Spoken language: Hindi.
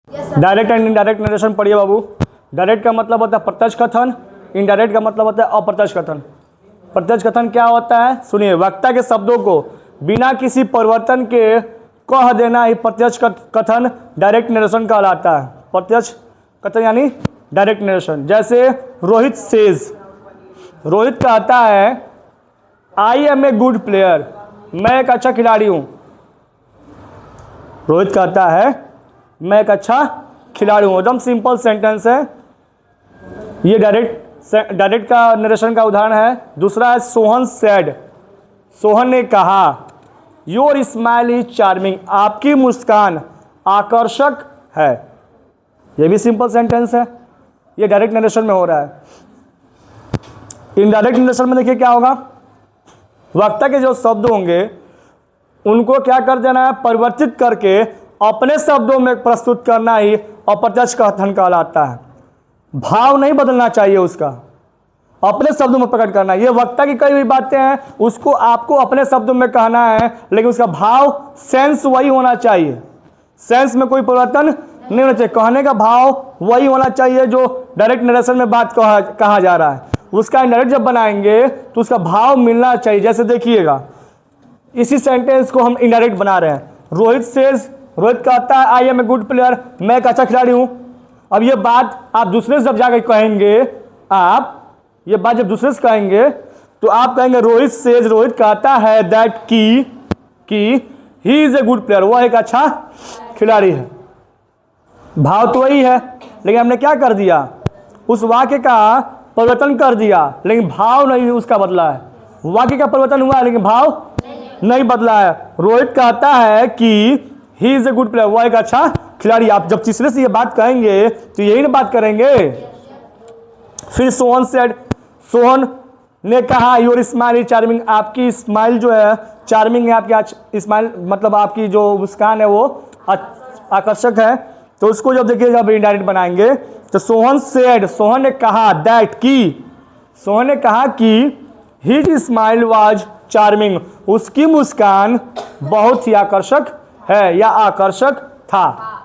डायरेक्ट एंड इनडायरेक्ट नरेशन पढ़िए बाबू। डायरेक्ट का मतलब होता है प्रत्यक्ष कथन, इनडायरेक्ट का मतलब होता है अप्रत्यक्ष कथन। प्रत्यक्ष कथन क्या होता है, सुनिए, वक्ता के शब्दों को बिना किसी परिवर्तन के कह देना ही प्रत्यक्ष कथन डायरेक्ट नरेशन कहलाता है। प्रत्यक्ष कथन यानी डायरेक्ट नरेशन। जैसे रोहित सेज, रोहित कहता है I am a good player, मैं एक अच्छा खिलाड़ी हूं। रोहित कहता है मैं एक अच्छा खिलाड़ी हूं, एकदम सिंपल सेंटेंस है। ये डायरेक्ट का नरेशन का उदाहरण है। दूसरा है सोहन सेड, सोहन ने कहा योर स्माइल इज चार्मिंग, आपकी मुस्कान आकर्षक है। ये भी सिंपल सेंटेंस है, ये डायरेक्ट नरेशन में हो रहा है। इनडायरेक्ट नरेशन में देखिए क्या होगा, वक्ता के जो शब्द होंगे उनको क्या कर देना है, परिवर्तित करके अपने शब्दों में प्रस्तुत करना ही अप्रत्यक्ष कथन कहलाता है। भाव नहीं बदलना चाहिए उसका, अपने शब्दों में प्रकट करना। ये वक्ता की कई हुई बातें हैं, उसको आपको अपने शब्दों में कहना है, लेकिन उसका भाव, सेंस वही होना चाहिए। सेंस में कोई परिवर्तन नहीं होना चाहिए, कहने का भाव वही होना चाहिए जो डायरेक्ट नरेशन में बात कहा जा रहा है। उसका इनडायरेक्ट जब बनाएंगे तो उसका भाव मिलना चाहिए। जैसे देखिएगा, इसी सेंटेंस को हम इनडायरेक्ट बना रहे हैं। रोहित सेज, रोहित कहता है I am a good player, मैं एक अच्छा खिलाड़ी हूं। अब ये बात आप दूसरे से जब जाकर कहेंगे, आप ये बात जब दूसरे से कहेंगे तो आप कहेंगे रोहित सेज, रोहित कहता है दैट की he is a good player, वह एक अच्छा खिलाड़ी है। भाव तो वही है, लेकिन हमने क्या कर दिया, उस वाक्य का परिवर्तन कर दिया, लेकिन भाव नहीं उसका बदला है। वाक्य का परिवर्तन हुआ है लेकिन भाव नहीं बदला है। रोहित कहता है कि he is a good player, वह एक अच्छा खिलाड़ी। आप जब तीसरे से ये बात कहेंगे तो यही ना बात करेंगे। फिर सोहन सेड, सोहन ने कहा योर स्माइल इज चार्मिंग, आपकी स्माइल जो है चार्मिंग है, आपकी स्माइल मतलब आपकी जो मुस्कान है वो आकर्षक है। तो उसको जब देखिए जब इनडायरेक्ट बनाएंगे तो सोहन सेड, सोहन ने कहा दैट की, सोहन ने कहा कि हिज स्माइल वाज चार्मिंग, उसकी मुस्कान बहुत ही आकर्षक है या आकर्षक था।